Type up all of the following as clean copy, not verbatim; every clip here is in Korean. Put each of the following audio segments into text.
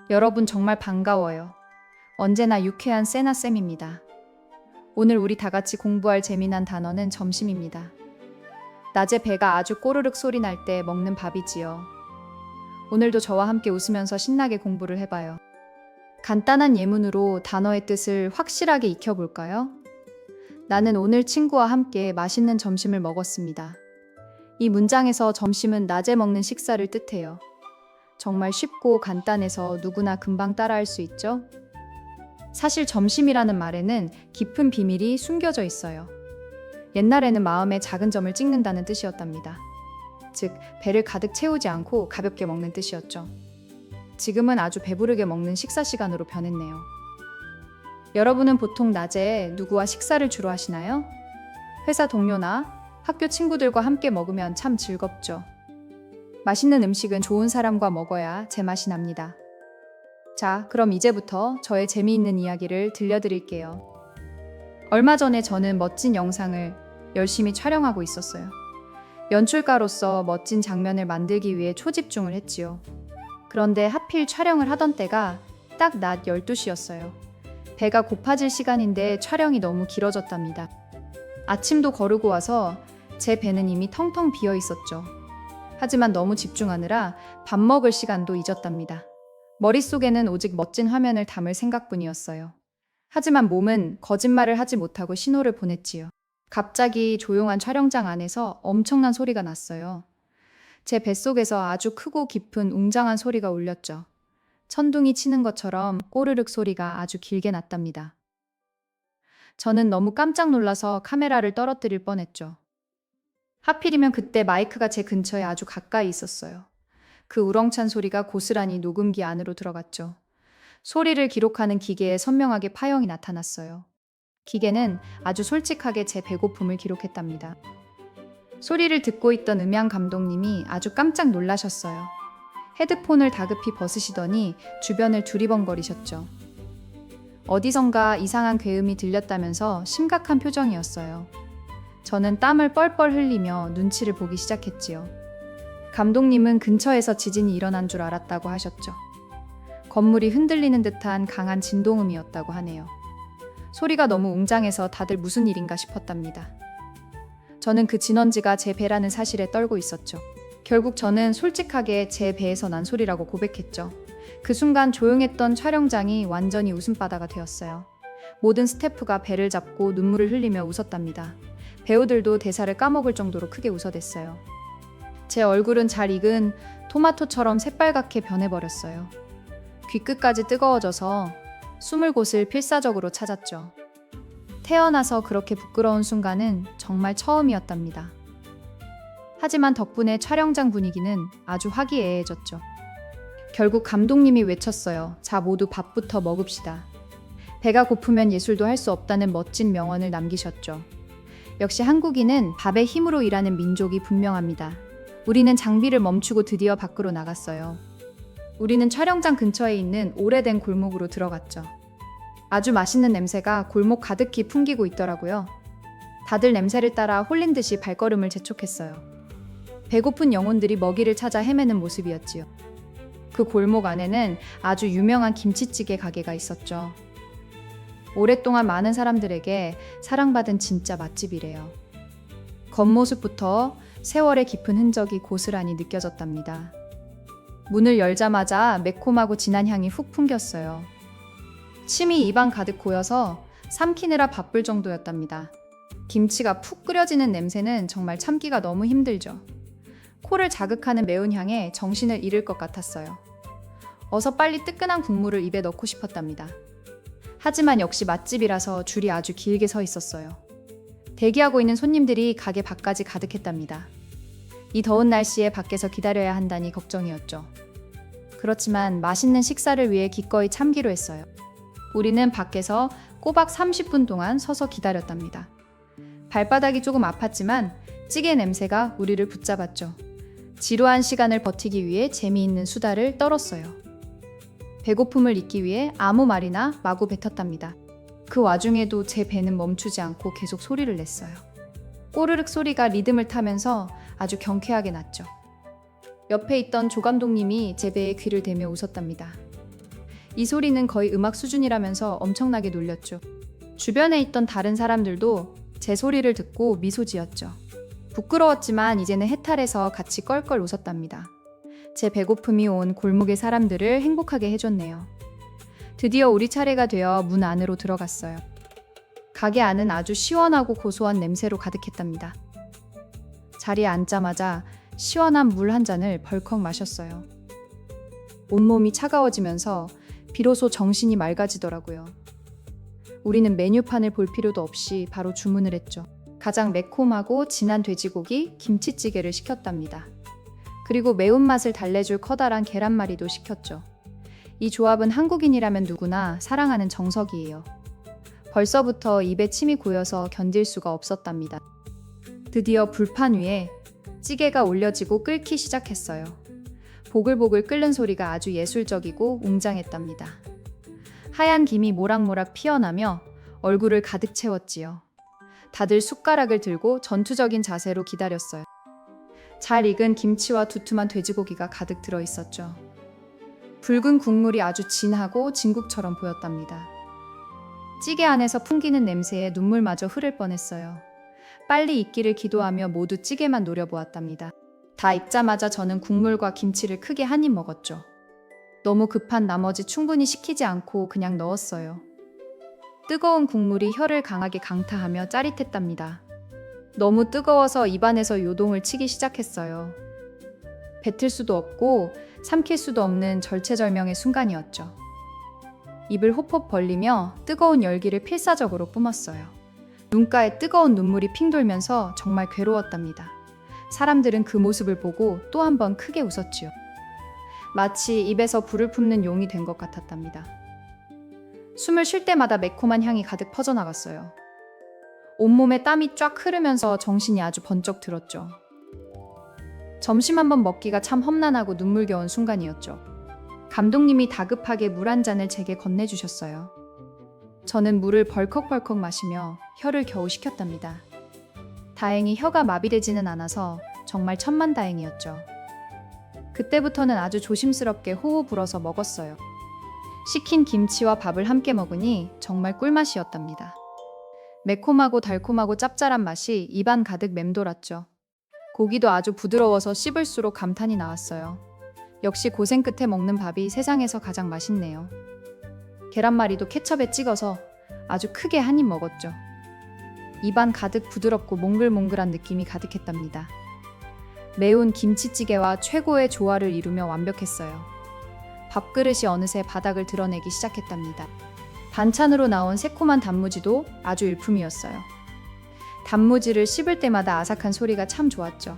여러분 정말 반가워요. 언제나 유쾌한 세나쌤입니다. 오늘 우리 다 같이 공부할 재미난 단어는 점심입니다. 낮에 배가 아주 꼬르륵 소리 날 때 먹는 밥이지요. 오늘도 저와 함께 웃으면서 신나게 공부를 해봐요. 간단한 예문으로 단어의 뜻을 확실하게 익혀볼까요? 나는 오늘 친구와 함께 맛있는 점심을 먹었습니다. 이 문장에서 점심은 낮에 먹는 식사를 뜻해요. 정말 쉽고 간단해서 누구나 금방 따라할 수 있죠? 사실 점심이라는 말에는 깊은 비밀이 숨겨져 있어요. 옛날에는 마음의 작은 점을 찍는다는 뜻이었답니다. 즉, 배를 가득 채우지 않고 가볍게 먹는 뜻이었죠. 지금은 아주 배부르게 먹는 식사 시간으로 변했네요. 여러분은 보통 낮에 누구와 식사를 주로 하시나요? 회사 동료나 학교 친구들과 함께 먹으면 참 즐겁죠. 맛있는 음식은 좋은 사람과 먹어야 제맛이 납니다. 자, 그럼 이제부터 저의 재미있는 이야기를 들려드릴게요. 얼마 전에 저는 멋진 영상을 열심히 촬영하고 있었어요. 연출가로서 멋진 장면을 만들기 위해 초집중을 했지요. 그런데 하필 촬영을 하던 때가 딱 낮 12시였어요. 배가 고파질 시간인데 촬영이 너무 길어졌답니다. 아침도 거르고 와서 제 배는 이미 텅텅 비어 있었죠. 하지만 너무 집중하느라 밥 먹을 시간도 잊었답니다. 머릿속에는 오직 멋진 화면을 담을 생각뿐이었어요. 하지만 몸은 거짓말을 하지 못하고 신호를 보냈지요. 갑자기 조용한 촬영장 안에서 엄청난 소리가 났어요. 제 뱃속에서 아주 크고 깊은 웅장한 소리가 울렸죠. 천둥이 치는 것처럼 꼬르륵 소리가 아주 길게 났답니다. 저는 너무 깜짝 놀라서 카메라를 떨어뜨릴 뻔했죠. 하필이면 그때 마이크가 제 근처에 아주 가까이 있었어요. 그 우렁찬 소리가 고스란히 녹음기 안으로 들어갔죠. 소리를 기록하는 기계에 선명하게 파형이 나타났어요. 기계는 아주 솔직하게 제 배고픔을 기록했답니다. 소리를 듣고 있던 음향 감독님이 아주 깜짝 놀라셨어요. 헤드폰을 다급히 벗으시더니 주변을 두리번거리셨죠. 어디선가 이상한 괴음이 들렸다면서 심각한 표정이었어요. 저는 땀을 뻘뻘 흘리며 눈치를 보기 시작했지요. 감독님은 근처에서 지진이 일어난 줄 알았다고 하셨죠. 건물이 흔들리는 듯한 강한 진동음이었다고 하네요. 소리가 너무 웅장해서 다들 무슨 일인가 싶었답니다. 저는 그 진원지가 제 배라는 사실에 떨고 있었죠. 결국 저는 솔직하게 제 배에서 난 소리라고 고백했죠. 그 순간 조용했던 촬영장이 완전히 웃음바다가 되었어요. 모든 스태프가 배를 잡고 눈물을 흘리며 웃었답니다. 배우들도 대사를 까먹을 정도로 크게 웃어댔어요. 제 얼굴은 잘 익은 토마토처럼 새빨갛게 변해버렸어요. 귀끝까지 뜨거워져서 숨을 곳을 필사적으로 찾았죠. 태어나서 그렇게 부끄러운 순간은 정말 처음이었답니다. 하지만 덕분에 촬영장 분위기는 아주 화기애애해졌죠. 결국 감독님이 외쳤어요. 자, 모두 밥부터 먹읍시다. 배가 고프면 예술도 할 수 없다는 멋진 명언을 남기셨죠. 역시 한국인은 밥의 힘으로 일하는 민족이 분명합니다. 우리는 장비를 멈추고 드디어 밖으로 나갔어요. 우리는 촬영장 근처에 있는 오래된 골목으로 들어갔죠. 아주 맛있는 냄새가 골목 가득히 풍기고 있더라고요. 다들 냄새를 따라 홀린 듯이 발걸음을 재촉했어요. 배고픈 영혼들이 먹이를 찾아 헤매는 모습이었지요. 그 골목 안에는 아주 유명한 김치찌개 가게가 있었죠. 오랫동안 많은 사람들에게 사랑받은 진짜 맛집이래요. 겉모습부터 세월의 깊은 흔적이 고스란히 느껴졌답니다. 문을 열자마자 매콤하고 진한 향이 훅 풍겼어요. 침이 입안 가득 고여서 삼키느라 바쁠 정도였답니다. 김치가 푹 끓여지는 냄새는 정말 참기가 너무 힘들죠. 코를 자극하는 매운 향에 정신을 잃을 것 같았어요. 어서 빨리 뜨끈한 국물을 입에 넣고 싶었답니다. 하지만 역시 맛집이라서 줄이 아주 길게 서 있었어요. 대기하고 있는 손님들이 가게 밖까지 가득했답니다. 이 더운 날씨에 밖에서 기다려야 한다니 걱정이었죠. 그렇지만 맛있는 식사를 위해 기꺼이 참기로 했어요. 우리는 밖에서 꼬박 30분 동안 서서 기다렸답니다. 발바닥이 조금 아팠지만 찌개 냄새가 우리를 붙잡았죠. 지루한 시간을 버티기 위해 재미있는 수다를 떨었어요. 배고픔을 잊기 위해 아무 말이나 마구 뱉었답니다. 그 와중에도 제 배는 멈추지 않고 계속 소리를 냈어요. 꼬르륵 소리가 리듬을 타면서 아주 경쾌하게 났죠. 옆에 있던 조 감독님이 제 배에 귀를 대며 웃었답니다. 이 소리는 거의 음악 수준이라면서 엄청나게 놀렸죠. 주변에 있던 다른 사람들도 제 소리를 듣고 미소 지었죠. 부끄러웠지만 이제는 해탈해서 같이 껄껄 웃었답니다. 제 배고픔이 온 골목의 사람들을 행복하게 해줬네요. 드디어 우리 차례가 되어 문 안으로 들어갔어요. 가게 안은 아주 시원하고 고소한 냄새로 가득했답니다. 자리에 앉자마자 시원한 물 한 잔을 벌컥 마셨어요. 온몸이 차가워지면서 비로소 정신이 맑아지더라고요. 우리는 메뉴판을 볼 필요도 없이 바로 주문을 했죠. 가장 매콤하고 진한 돼지고기 김치찌개를 시켰답니다. 그리고 매운맛을 달래줄 커다란 계란말이도 시켰죠. 이 조합은 한국인이라면 누구나 사랑하는 정석이에요. 벌써부터 입에 침이 고여서 견딜 수가 없었답니다. 드디어 불판 위에 찌개가 올려지고 끓기 시작했어요. 보글보글 끓는 소리가 아주 예술적이고 웅장했답니다. 하얀 김이 모락모락 피어나며 얼굴을 가득 채웠지요. 다들 숟가락을 들고 전투적인 자세로 기다렸어요. 잘 익은 김치와 두툼한 돼지고기가 가득 들어 있었죠. 붉은 국물이 아주 진하고 진국처럼 보였답니다. 찌개 안에서 풍기는 냄새에 눈물마저 흐를 뻔했어요. 빨리 익기를 기도하며 모두 찌개만 노려보았답니다. 다 익자마자 저는 국물과 김치를 크게 한 입 먹었죠. 너무 급한 나머지 충분히 식히지 않고 그냥 넣었어요. 뜨거운 국물이 혀를 강하게 강타하며 짜릿했답니다. 너무 뜨거워서 입안에서 요동을 치기 시작했어요. 뱉을 수도 없고 삼킬 수도 없는 절체절명의 순간이었죠. 입을 호폭 벌리며 뜨거운 열기를 필사적으로 뿜었어요. 눈가에 뜨거운 눈물이 핑 돌면서 정말 괴로웠답니다. 사람들은 그 모습을 보고 또 한 번 크게 웃었지요. 마치 입에서 불을 품는 용이 된 것 같았답니다. 숨을 쉴 때마다 매콤한 향이 가득 퍼져나갔어요. 온몸에 땀이 쫙 흐르면서 정신이 아주 번쩍 들었죠. 점심 한번 먹기가 참 험난하고 눈물겨운 순간이었죠. 감독님이 다급하게 물 한 잔을 제게 건네주셨어요. 저는 물을 벌컥벌컥 마시며 혀를 겨우 식혔답니다. 다행히 혀가 마비되지는 않아서 정말 천만다행이었죠. 그때부터는 아주 조심스럽게 호호 불어서 먹었어요. 식힌 김치와 밥을 함께 먹으니 정말 꿀맛이었답니다. 매콤하고 달콤하고 짭짤한 맛이 입안 가득 맴돌았죠. 고기도 아주 부드러워서 씹을수록 감탄이 나왔어요. 역시 고생 끝에 먹는 밥이 세상에서 가장 맛있네요. 계란말이도 케첩에 찍어서 아주 크게 한 입 먹었죠. 입안 가득 부드럽고 몽글몽글한 느낌이 가득했답니다. 매운 김치찌개와 최고의 조화를 이루며 완벽했어요. 밥그릇이 어느새 바닥을 드러내기 시작했답니다. 반찬으로 나온 새콤한 단무지도 아주 일품이었어요. 단무지를 씹을 때마다 아삭한 소리가 참 좋았죠.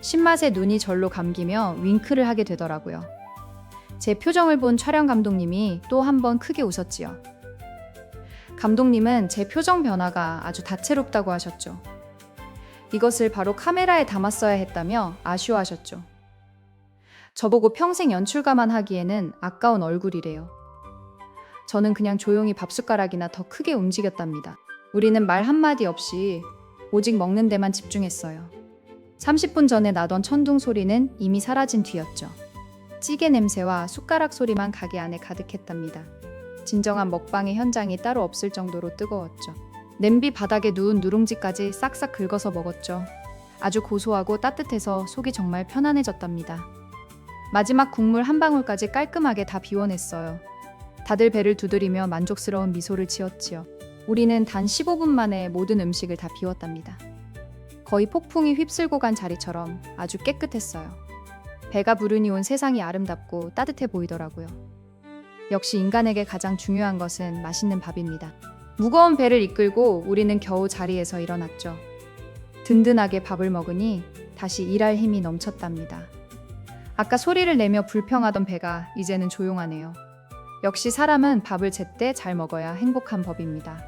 신맛에 눈이 절로 감기며 윙크를 하게 되더라고요. 제 표정을 본 촬영 감독님이 또 한 번 크게 웃었지요. 감독님은 제 표정 변화가 아주 다채롭다고 하셨죠. 이것을 바로 카메라에 담았어야 했다며 아쉬워하셨죠. 저보고 평생 연출가만 하기에는 아까운 얼굴이래요. 저는 그냥 조용히 밥숟가락이나 더 크게 움직였답니다. 우리는 말 한마디 없이 오직 먹는 데만 집중했어요. 30분 전에 나던 천둥 소리는 이미 사라진 뒤였죠. 찌개 냄새와 숟가락 소리만 가게 안에 가득했답니다. 진정한 먹방의 현장이 따로 없을 정도로 뜨거웠죠. 냄비 바닥에 누운 누룽지까지 싹싹 긁어서 먹었죠. 아주 고소하고 따뜻해서 속이 정말 편안해졌답니다. 마지막 국물 한 방울까지 깔끔하게 다 비워냈어요. 다들 배를 두드리며 만족스러운 미소를 지었지요. 우리는 단 15분 만에 모든 음식을 다 비웠답니다. 거의 폭풍이 휩쓸고 간 자리처럼 아주 깨끗했어요. 배가 부르니 온 세상이 아름답고 따뜻해 보이더라고요. 역시 인간에게 가장 중요한 것은 맛있는 밥입니다. 무거운 배를 이끌고 우리는 겨우 자리에서 일어났죠. 든든하게 밥을 먹으니 다시 일할 힘이 넘쳤답니다. 아까 소리를 내며 불평하던 배가 이제는 조용하네요. 역시 사람은 밥을 제때 잘 먹어야 행복한 법입니다.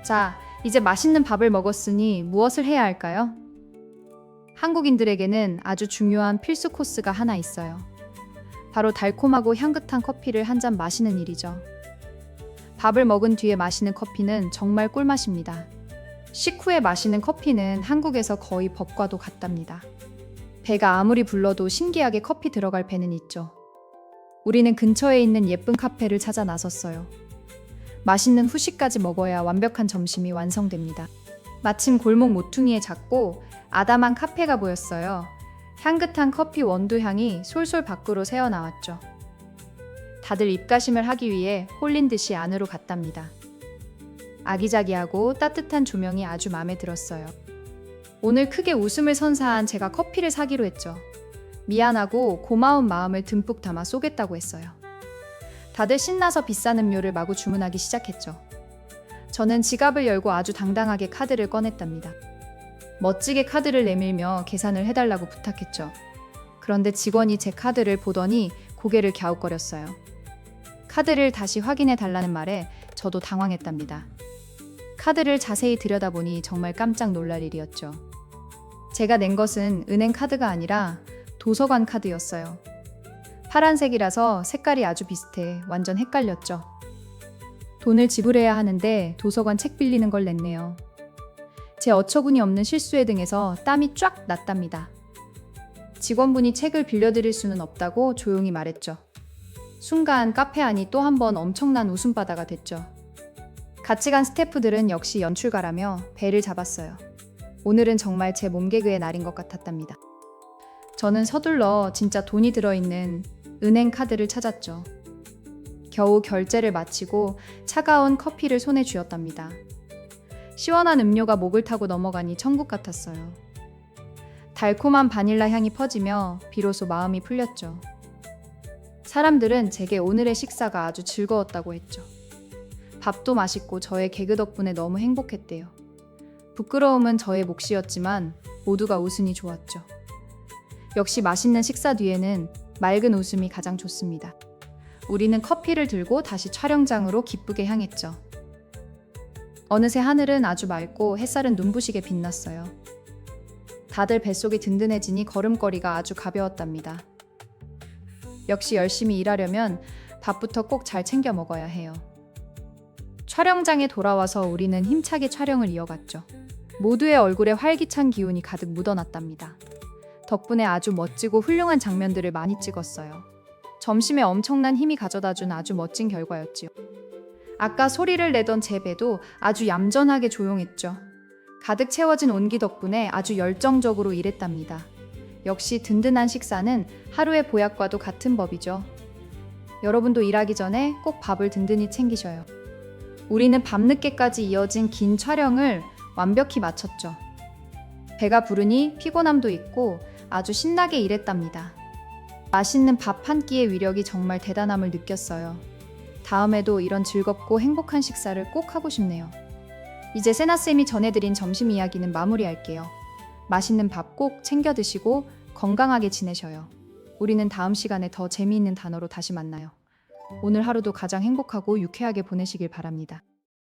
자, 이제 맛있는 밥을 먹었으니 무엇을 해야 할까요? 한국인들에게는 아주 중요한 필수 코스가 하나 있어요. 바로 달콤하고 향긋한 커피를 한 잔 마시는 일이죠. 밥을 먹은 뒤에 마시는 커피는 정말 꿀맛입니다. 식후에 마시는 커피는 한국에서 거의 법과도 같답니다. 배가 아무리 불러도 신기하게 커피 들어갈 배는 있죠. 우리는 근처에 있는 예쁜 카페를 찾아 나섰어요. 맛있는 후식까지 먹어야 완벽한 점심이 완성됩니다. 마침 골목 모퉁이에 작고 아담한 카페가 보였어요. 향긋한 커피 원두 향이 솔솔 밖으로 새어나왔죠. 다들 입가심을 하기 위해 홀린 듯이 안으로 갔답니다. 아기자기하고 따뜻한 조명이 아주 마음에 들었어요. 오늘 크게 웃음을 선사한 제가 커피를 사기로 했죠. 미안하고 고마운 마음을 듬뿍 담아 쏘겠다고 했어요. 다들 신나서 비싼 음료를 마구 주문하기 시작했죠. 저는 지갑을 열고 아주 당당하게 카드를 꺼냈답니다. 멋지게 카드를 내밀며 계산을 해달라고 부탁했죠. 그런데 직원이 제 카드를 보더니 고개를 갸웃거렸어요. 카드를 다시 확인해 달라는 말에 저도 당황했답니다. 카드를 자세히 들여다보니 정말 깜짝 놀랄 일이었죠. 제가 낸 것은 은행 카드가 아니라 도서관 카드였어요. 파란색이라서 색깔이 아주 비슷해 완전 헷갈렸죠. 돈을 지불해야 하는데 도서관 책 빌리는 걸 냈네요. 제 어처구니 없는 실수에 등해서 땀이 쫙 났답니다. 직원분이 책을 빌려드릴 수는 없다고 조용히 말했죠. 순간 카페 안이 또 한 번 엄청난 웃음바다가 됐죠. 같이 간 스태프들은 역시 연출가라며 배를 잡았어요. 오늘은 정말 제 몸개그의 날인 것 같았답니다. 저는 서둘러 진짜 돈이 들어있는 은행 카드를 찾았죠. 겨우 결제를 마치고 차가운 커피를 손에 쥐었답니다. 시원한 음료가 목을 타고 넘어가니 천국 같았어요. 달콤한 바닐라 향이 퍼지며 비로소 마음이 풀렸죠. 사람들은 제게 오늘의 식사가 아주 즐거웠다고 했죠. 밥도 맛있고 저의 개그 덕분에 너무 행복했대요. 부끄러움은 저의 몫이었지만 모두가 웃으니 좋았죠. 역시 맛있는 식사 뒤에는 맑은 웃음이 가장 좋습니다. 우리는 커피를 들고 다시 촬영장으로 기쁘게 향했죠. 어느새 하늘은 아주 맑고 햇살은 눈부시게 빛났어요. 다들 뱃속이 든든해지니 걸음걸이가 아주 가벼웠답니다. 역시 열심히 일하려면 밥부터 꼭 잘 챙겨 먹어야 해요. 촬영장에 돌아와서 우리는 힘차게 촬영을 이어갔죠. 모두의 얼굴에 활기찬 기운이 가득 묻어났답니다. 덕분에 아주 멋지고 훌륭한 장면들을 많이 찍었어요. 점심에 엄청난 힘이 가져다준 아주 멋진 결과였지요. 아까 소리를 내던 제 배도 아주 얌전하게 조용했죠. 가득 채워진 온기 덕분에 아주 열정적으로 일했답니다. 역시 든든한 식사는 하루의 보약과도 같은 법이죠. 여러분도 일하기 전에 꼭 밥을 든든히 챙기셔요. 우리는 밤늦게까지 이어진 긴 촬영을 완벽히 마쳤죠. 배가 부르니 피곤함도 있고 아주 신나게 일했답니다. 맛있는 밥 한 끼의 위력이 정말 대단함을 느꼈어요. 다음에도 이런 즐겁고 행복한 식사를 꼭 하고 싶네요. 이제 세나쌤이 전해드린 점심 이야기는 마무리할게요. 맛있는 밥 꼭 챙겨 드시고 건강하게 지내셔요. 우리는 다음 시간에 더 재미있는 단어로 다시 만나요. 오늘 하루도 가장 행복하고 유쾌하게 보내시길 바랍니다.